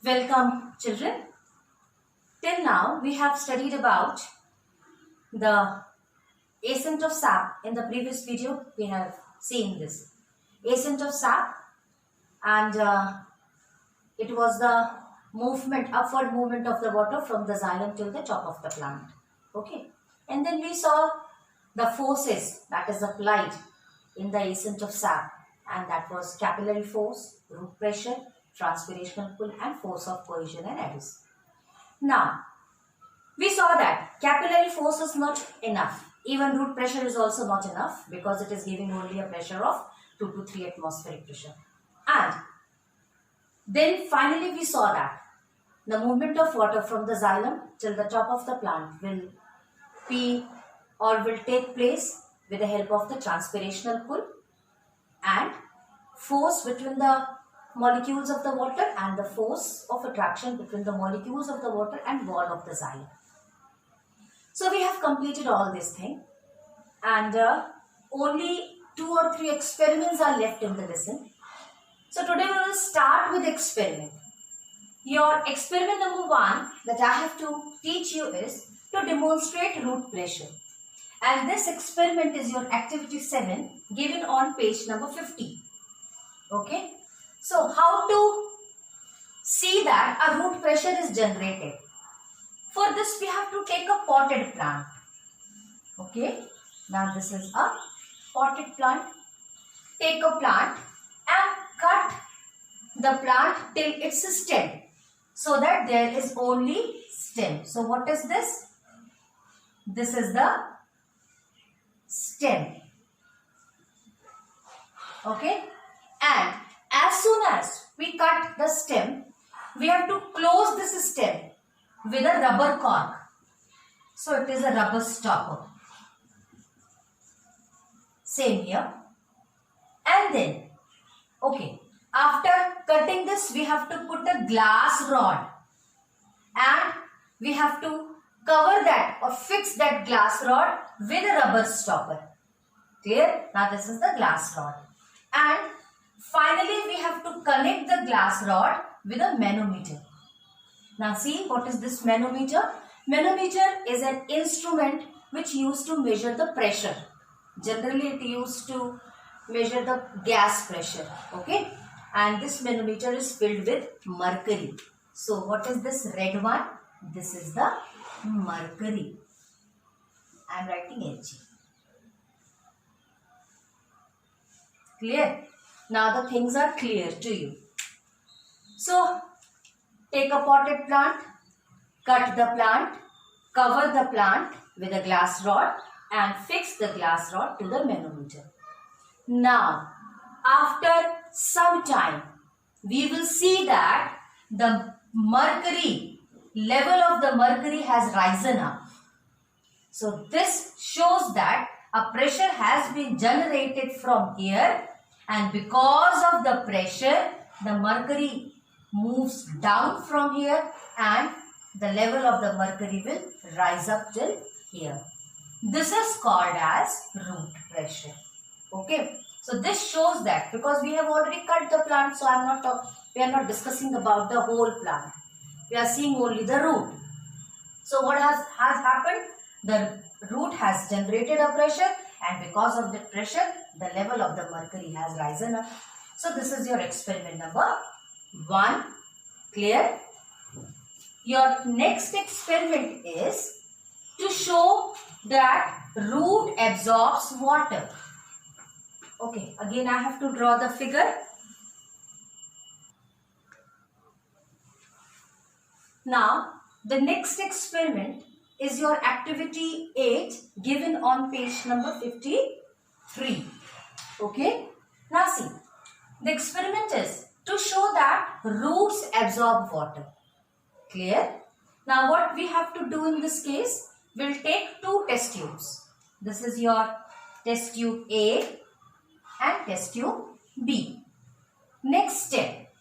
Welcome, children. Till now, we have studied about the ascent of sap. In the previous video, we have seen this ascent of sap, and it was the upward movement of the water from the xylem till the top of the plant. Okay, and then we saw the forces that is applied in the ascent of sap, and that was capillary force, root pressure, transpirational pull, and force of cohesion and adhesion. Now, we saw that capillary force is not enough. Even root pressure is also not enough because it is giving only a pressure of 2 to 3 atmospheric pressure. And then finally we saw that the movement of water from the xylem till the top of the plant will take place with the help of the transpirational pull and force between the molecules of the water and the force of attraction between the molecules of the water and wall of the xylem. So we have completed all this thing, and only 2 or 3 experiments are left in the lesson. So today we will start with experiment. Your experiment number 1 that I have to teach you is to demonstrate root pressure. And this experiment is your activity 7 given on page number 50. Okay. So how to see that a root pressure is generated? For this we have to take a potted plant. Okay. Now this is a potted plant. Take a plant and cut the plant till its stem, so that there is only stem. So what is this? This is the stem. Okay. And as soon as we cut the stem, we have to close this stem with a rubber cork. So it is a rubber stopper. Same here. And then, okay, after cutting this, we have to put a glass rod and we have to cover that or fix that glass rod with a rubber stopper. Clear? Now this is the glass rod. And finally, we have to connect the glass rod with a manometer. Now see, what is this manometer? Manometer is an instrument which used to measure the pressure. Generally, it used to measure the gas pressure. Okay. And this manometer is filled with mercury. So what is this red one? This is the mercury. I am writing Hg. Clear? Now the things are clear to you. So take a potted plant, cut the plant, cover the plant with a glass rod and fix the glass rod to the manometer. Now, after some time, we will see that the level of the mercury has risen up. So this shows that a pressure has been generated from here, and because of the pressure, the mercury moves down from here and the level of the mercury will rise up till here. This is called as root pressure. Okay. So this shows that because we have already cut the plant, so we are not discussing about the whole plant. We are seeing only the root. So what has happened? The root has generated a pressure, and because of the pressure, the level of the mercury has risen up. So this is your experiment number 1. Clear? Your next experiment is to show that root absorbs water. Okay, again I have to draw the figure. Now, the next experiment is your activity 8 given on page number 53. Okay, now see, the experiment is to show that roots absorb water. Clear? Now what we have to do in this case, we'll take 2 test tubes. This is your test tube A and test tube B. Next step,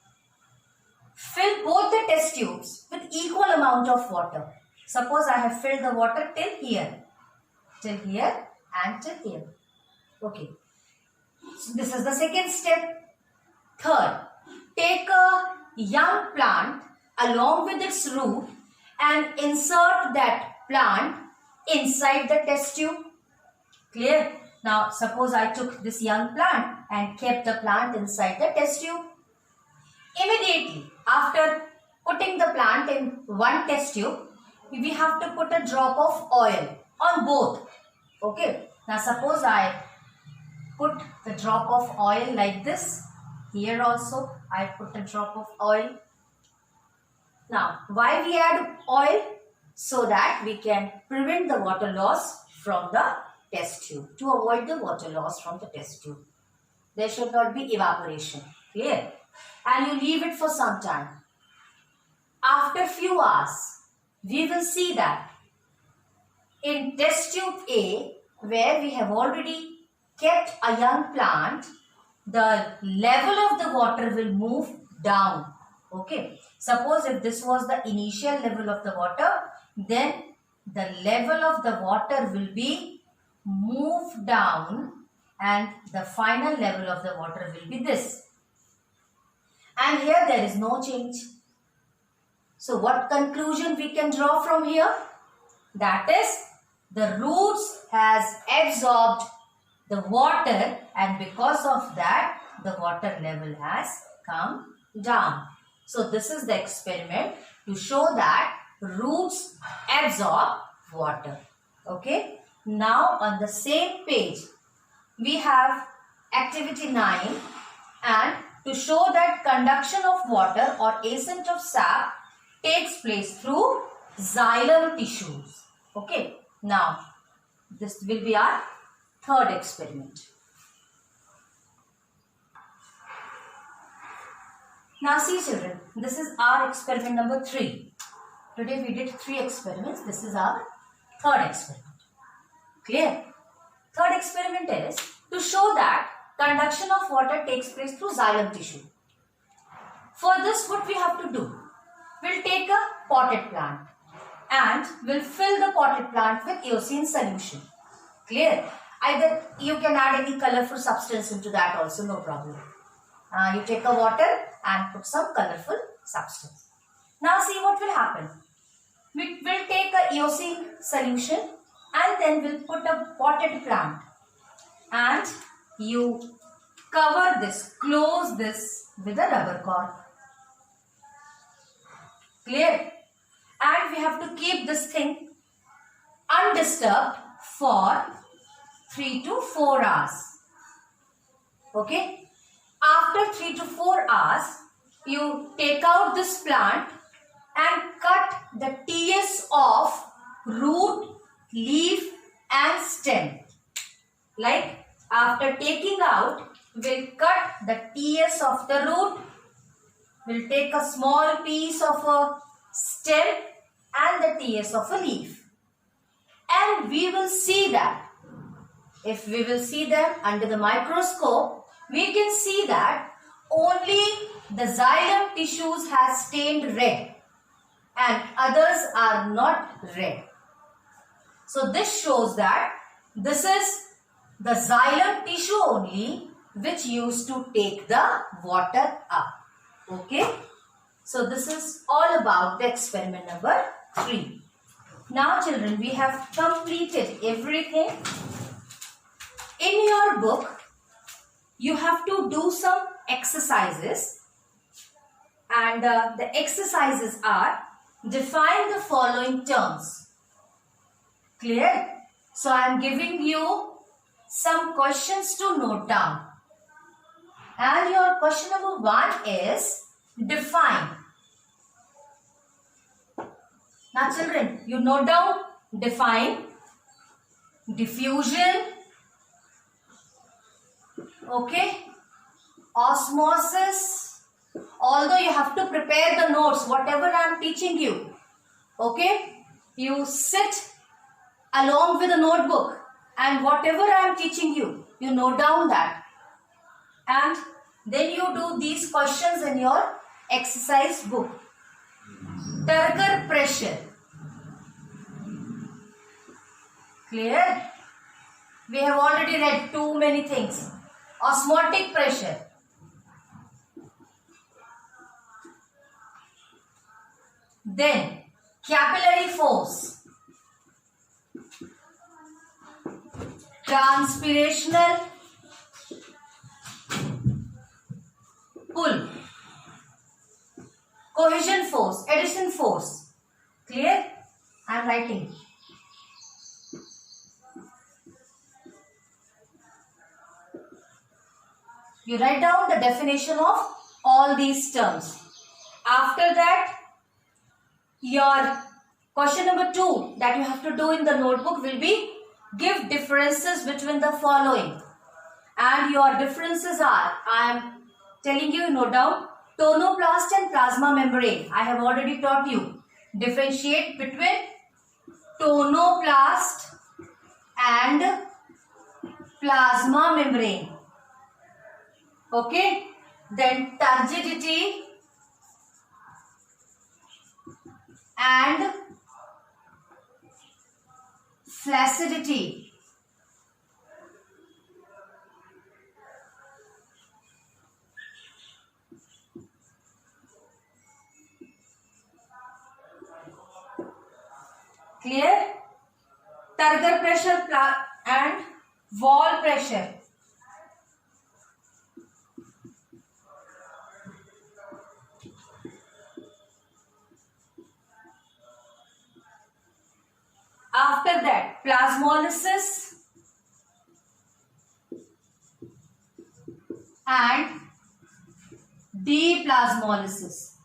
fill both the test tubes with equal amount of water. Suppose I have filled the water till here and till here. Okay. So this is the second step. Third, take a young plant along with its root and insert that plant inside the test tube. Clear? Now suppose I took this young plant and kept the plant inside the test tube. Immediately after putting the plant in one test tube, we have to put a drop of oil on both. Okay. Now suppose I put the drop of oil like this. Here also I put a drop of oil. Now why we add oil? So that we can prevent the water loss from the test tube. To avoid the water loss from the test tube. There should not be evaporation. Clear? And you leave it for some time. After few hours, we will see that in test tube A, where we have already kept a young plant, the level of the water will move down. Okay. Suppose if this was the initial level of the water, then the level of the water will be moved down and the final level of the water will be this. And here there is no change. So what conclusion we can draw from here? That is, the roots has absorbed the water and because of that the water level has come down. So this is the experiment to show that roots absorb water. Okay. Now on the same page we have activity 9, and to show that conduction of water or ascent of sap takes place through xylem tissues. Okay. Now this will be our third experiment. Now see children, this is our experiment number 3. Today we did 3 experiments. This is our third experiment. Clear? Third experiment is to show that conduction of water takes place through xylem tissue. For this, what we have to do? We'll take a potted plant and we'll fill the potted plant with eosine solution. Clear? Either you can add any colorful substance into that also, no problem. You take a water and put some colorful substance. Now see what will happen. We will take a eosine solution and then we'll put a potted plant and you cover this, close this with a rubber cord. Clear? And we have to keep this thing undisturbed for 3 to 4 hours. Okay? After 3 to 4 hours, you take out this plant and cut the TS of root, leaf and stem. Like after taking out, we'll cut the TS of the root, we'll take a small piece of a stem and the TS of a leaf. And we will see that, if we will see them under the microscope, we can see that only the xylem tissues has stained red and others are not red. So this shows that this is the xylem tissue only which used to take the water up. Okay. So this is all about the experiment number 3. Now children, we have completed everything. In your book, you have to do some exercises, and the exercises are define the following terms. Clear? So I am giving you some questions to note down. And your question number 1 is define. Now children, you note down define, diffusion, okay, osmosis. Although you have to prepare the notes, whatever I am teaching you, okay, you sit along with a notebook and whatever I am teaching you, you note down that. And then you do these questions in your exercise book. Turgor pressure. Clear? We have already read too many things. Osmotic pressure. Then capillary force, transpirational pull, cohesion force, adhesion force. Clear? I am writing. You write down the definition of all these terms. After that, your question number 2 that you have to do in the notebook will be give differences between the following. And your differences are, I am telling you, note down, tonoplast and plasma membrane. I have already taught you. Differentiate between tonoplast and plasma membrane. Okay. Then turgidity and flaccidity. Clear? Turgor pressure and wall pressure. After that, plasmolysis and deplasmolysis.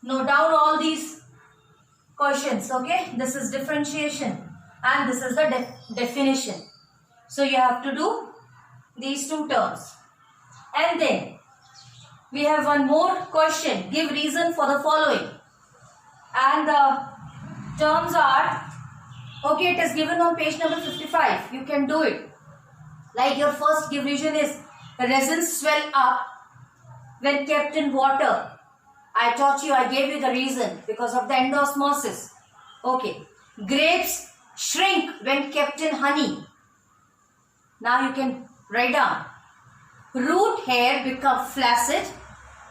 Note down all these questions, okay? This is differentiation and this is the definition. So you have to do these two terms. And then we have one more question. Give reason for the following. And the terms are, okay, it is given on page number 55. You can do it. Like your first give reason is resins swell up when kept in water. I taught you, I gave you the reason because of the endosmosis. Okay. Grapes shrink when kept in honey. Now you can write down. Root hair become flaccid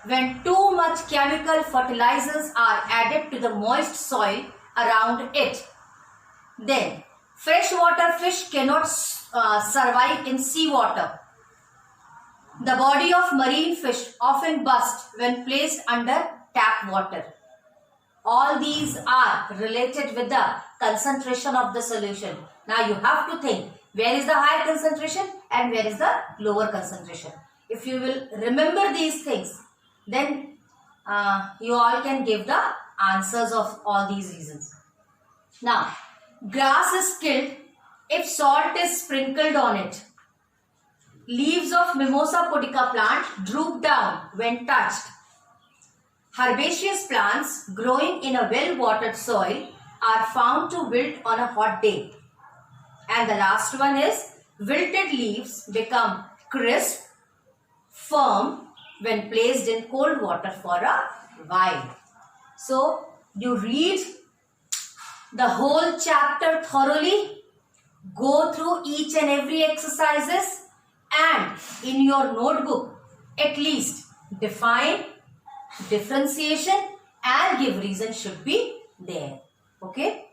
when too much chemical fertilizers are added to the moist soil around it. Then, freshwater fish cannot survive in seawater. The body of marine fish often bursts when placed under tap water. All these are related with the concentration of the solution. Now you have to think where is the higher concentration and where is the lower concentration. If you will remember these things, then you all can give the answers of all these reasons. Now, grass is killed if salt is sprinkled on it. Leaves of Mimosa pudica plant droop down when touched. Herbaceous plants growing in a well-watered soil are found to wilt on a hot day. And the last one is wilted leaves become crisp, firm when placed in cold water for a while. So, you read the whole chapter thoroughly, go through each and every exercises, and in your notebook at least define, differentiation and give reason should be there. Okay.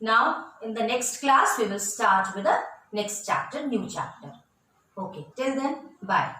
Now in the next class we will start with the next chapter, new chapter. Okay. Till then, bye.